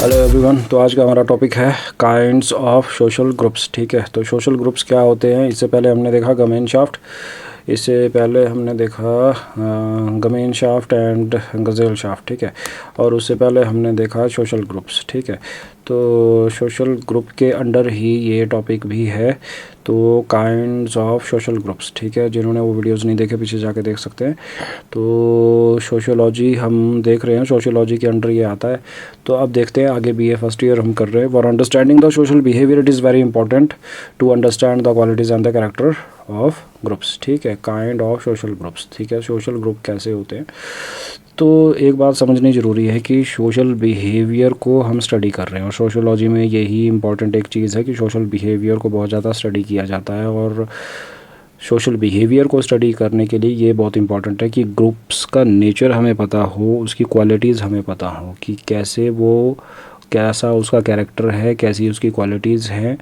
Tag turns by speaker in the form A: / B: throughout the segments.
A: Hello everyone. तो आज का हमारा टॉपिक है काइंड्स ऑफ सोशल ग्रुप्स। ठीक है, तो सोशल ग्रुप्स क्या होते हैं। इससे पहले हमने देखा गमेनशाफ्ट, इससे पहले हमने देखा गमेनशाफ्ट एंड गज़ेल शाफ्ट। ठीक है, और उससे पहले हमने देखा सोशल ग्रुप्स। ठीक है, तो सोशल ग्रुप के अंडर ही ये टॉपिक भी है, तो काइंड्स ऑफ सोशल ग्रुप्स। ठीक है, जिन्होंने वो वीडियोस नहीं देखे पीछे जाके देख सकते हैं। तो सोशियोलॉजी हम देख रहे हैं, सोशियोलॉजी के अंडर ये आता है। तो अब देखते हैं आगे। बीए फर्स्ट ईयर हम कर रहे हैं। For understanding the social behaviour it is very important to understand the qualities and the character of groups. ठीक है, काइंड ऑफ सोशल ग्रुप्स। ठीक है, सोशल ग्रुप कैसे होते हैं। तो एक बात समझनी ज़रूरी है कि सोशल बिहेवियर को हम स्टडी कर रहे हैं, और सोशियोलॉजी में यही इंपॉर्टेंट एक चीज़ है कि सोशल बिहेवियर को बहुत ज़्यादा स्टडी किया जाता है। और सोशल बिहेवियर को स्टडी करने के लिए ये बहुत इंपॉर्टेंट है कि ग्रुप्स का नेचर हमें पता हो, उसकी क्वालिटीज़ हमें पता हो कि कैसे वो, कैसा उसका कैरेक्टर है, कैसी उसकी क्वालिटीज़ हैं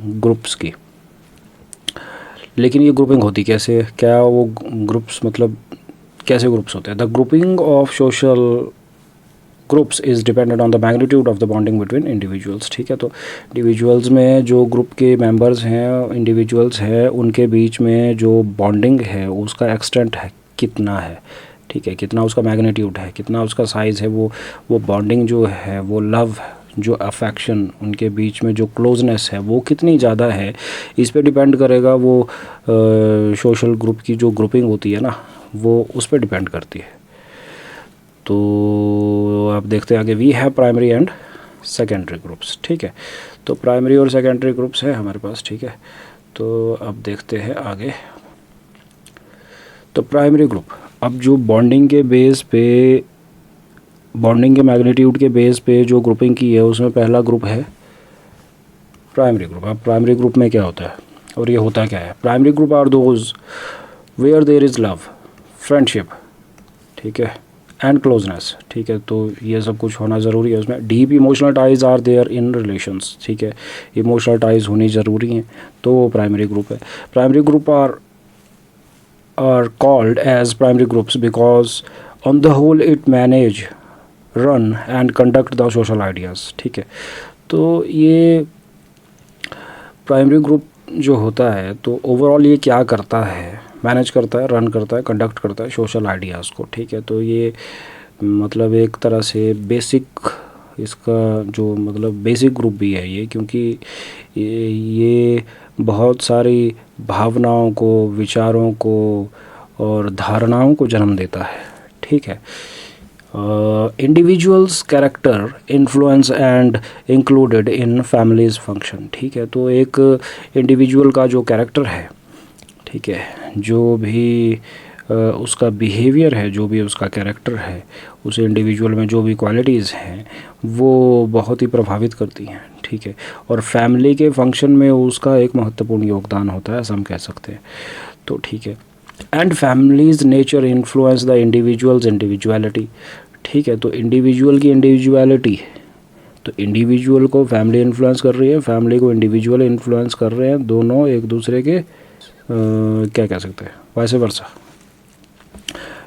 A: ग्रुप्स की। लेकिन ये ग्रुपिंग होती कैसे, क्या वो ग्रुप्स मतलब कैसे ग्रुप्स होते हैं। The grouping of social groups is dependent on the magnitude of the bonding between individuals. ठीक है, तो इंडिविजुअल्स में जो ग्रुप के मेंबर्स हैं, इंडिविजुअल्स हैं, उनके बीच में जो बॉन्डिंग है उसका एक्सटेंट है कितना है। ठीक है, कितना उसका मैग्नीट्यूड है, कितना उसका साइज़ है, वो बॉन्डिंग जो है, वो लव, जो अफेक्शन, उनके बीच में जो क्लोजनेस है वो कितनी ज़्यादा है, इस पे डिपेंड करेगा। वो सोशल ग्रुप की जो ग्रुपिंग होती है ना, वो उस पर डिपेंड करती है। तो आप देखते हैं आगे। We have primary and secondary groups. ठीक है, तो प्राइमरी और सेकेंडरी ग्रुप्स है हमारे पास। ठीक है, तो अब देखते हैं आगे। तो प्राइमरी ग्रुप, अब जो बॉन्डिंग के बेस पे, बॉन्डिंग के मैग्नीट्यूड के बेस पे जो ग्रुपिंग की है, उसमें पहला ग्रुप है प्राइमरी ग्रुप। अब प्राइमरी ग्रुप में क्या होता है और ये होता क्या है। Primary group are those where there is love, friendship, ठीक है, एंड क्लोजनेस। ठीक है, तो ये सब कुछ होना ज़रूरी है उसमें। Deep emotional ties are there in relations. ठीक है, इमोशनल टाइज होनी ज़रूरी हैं, तो वो प्राइमरी ग्रुप है। Primary group are called as primary groups because on the whole it manage, run and conduct the social ideas. ठीक है, तो ये प्राइमरी ग्रुप जो होता है, तो ओवरऑल ये क्या करता है, मैनेज करता है, रन करता है, कंडक्ट करता है सोशल आइडियाज़ को। ठीक है, तो ये मतलब एक तरह से बेसिक, इसका जो मतलब बेसिक ग्रुप भी है ये, क्योंकि ये बहुत सारी भावनाओं को, विचारों को और धारणाओं को जन्म देता है। ठीक है, individuals character influence and included in families function. ठीक है, तो एक इंडिविजुअल का जो कैरेक्टर है, ठीक है, जो भी उसका बिहेवियर है, जो भी उसका कैरेक्टर है, उस इंडिविजुअल में जो भी क्वालिटीज़ हैं वो बहुत ही प्रभावित करती हैं। ठीक है, और फैमिली के फंक्शन में उसका एक महत्वपूर्ण योगदान होता है, ऐसा हम कह सकते हैं। तो ठीक है, and families nature influence the individuals individuality. ठीक है, तो इंडिविजुअल की इंडिविजुअलिटी, तो इंडिविजुअल को फैमिली इन्फ्लुएंस कर रही है, फैमिली को इंडिविजुअल इन्फ्लुएंस कर रहे हैं, दोनों एक दूसरे के क्या कह सकते हैं, vice versa.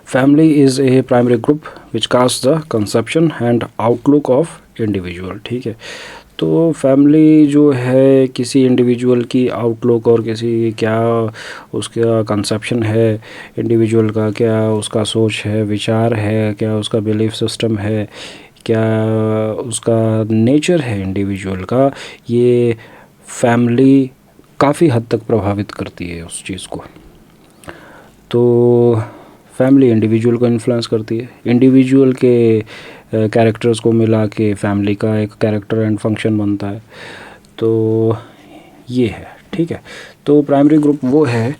A: Family is a primary group which cast the conception and outlook of individual. ठीक है, तो फैमिली जो है किसी इंडिविजुअल की आउटलुक और किसी क्या उसका कंसेप्शन है इंडिविजुअल का, क्या उसका सोच है, विचार है, क्या उसका बिलीफ सिस्टम है, क्या उसका नेचर है इंडिविजुअल का, ये फैमिली काफ़ी हद तक प्रभावित करती है उस चीज़ को। तो फैमिली इंडिविजुअल को इन्फ्लुएंस करती है, इंडिविजुअल के कैरेक्टर्स को मिला के फैमिली का एक कैरेक्टर एंड फंक्शन बनता है। तो ये है। ठीक है, तो प्राइमरी ग्रुप वो है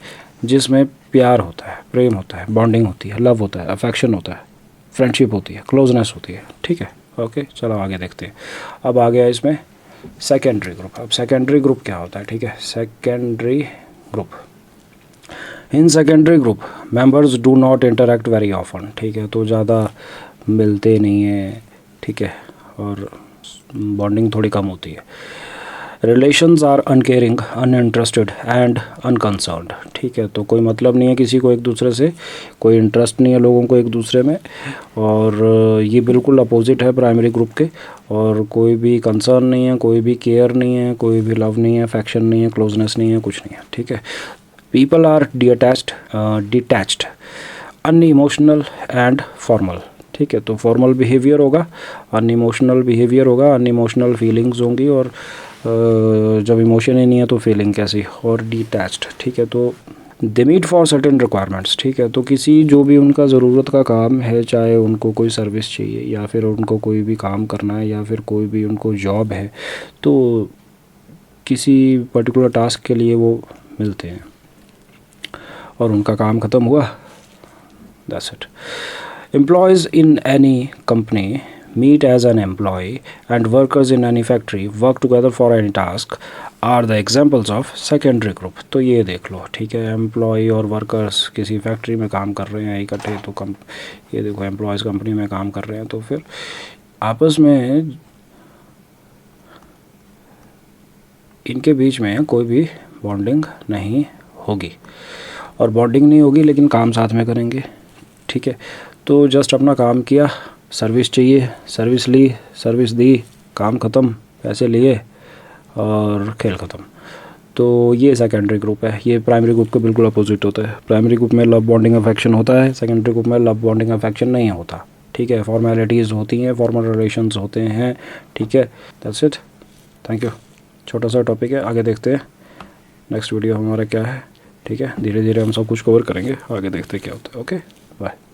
A: जिसमें प्यार होता है, प्रेम होता है, बॉन्डिंग होती है, लव होता है, अफेक्शन होता है, फ्रेंडशिप होती है, क्लोजनेस होती है। ठीक है, ओके, चलो आगे देखते हैं। अब आ गया इसमें सेकेंडरी ग्रुप। अब सेकेंडरी ग्रुप क्या होता है। ठीक है, secondary group, in secondary group members do not interact very often. ठीक है, तो ज़्यादा मिलते नहीं हैं। ठीक है, और बॉन्डिंग थोड़ी कम होती है। Relations are uncaring, uninterested and unconcerned. ठीक है, तो कोई मतलब नहीं है किसी को एक दूसरे से, कोई इंटरेस्ट नहीं है लोगों को एक दूसरे में, और ये बिल्कुल अपोजिट है प्राइमरी ग्रुप के। और कोई भी कंसर्न नहीं है, कोई भी केयर नहीं है, कोई भी लव नहीं है, अफेक्शन नहीं है, क्लोजनेस नहीं है, कुछ नहीं है। ठीक है, people are detached, unemotional and formal. ठीक है, तो फॉर्मल बिहेवियर होगा, अनइमोशनल बिहेवियर होगा, अनइमोशनल फीलिंग्स होंगी, और जब इमोशन ही नहीं है तो फीलिंग कैसी, और डिटैच्ड। ठीक है, तो they meet for certain requirements. ठीक है, तो किसी जो भी उनका ज़रूरत का काम है, चाहे उनको कोई सर्विस चाहिए या फिर उनको कोई भी काम करना है या फिर कोई भी उनको जॉब है, तो किसी पर्टिकुलर टास्क के लिए वो मिलते हैं और उनका काम ख़त्म हुआ, that's it. Employees in any company meet as an employee and workers in any factory work together for any task are the examples of secondary group। तो ये देख लो, ठीक है, एम्प्लॉय और वर्कर्स किसी फैक्ट्री में काम कर रहे हैं इकट्ठे, तो ये देखो एम्प्लॉयज़ कंपनी में काम कर रहे हैं, तो फिर आपस में इनके बीच में कोई भी बॉन्डिंग नहीं होगी, और बॉन्डिंग नहीं होगी लेकिन काम साथ में करेंगे। ठीक है, तो जस्ट अपना काम किया, सर्विस चाहिए, सर्विस ली, सर्विस दी, काम ख़त्म, पैसे लिए और खेल ख़त्म। तो ये सेकेंडरी ग्रुप है, ये प्राइमरी ग्रुप के बिल्कुल अपोजिट होता है। प्राइमरी ग्रुप में लव बॉन्डिंग अफेक्शन होता है, सेकेंडरी ग्रुप में लव बॉन्डिंग अफेक्शन नहीं होता। ठीक है, फॉर्मेलिटीज़ होती हैं, फॉर्मल रिलेशंस होते हैं। ठीक है, दैट्स इट, थैंक यू। छोटा सा टॉपिक है, आगे देखते हैं नेक्स्ट वीडियो हमारा क्या है। ठीक है, धीरे धीरे हम सब कुछ कवर करेंगे, आगे देखते हैं क्या होता है। Okay, bye.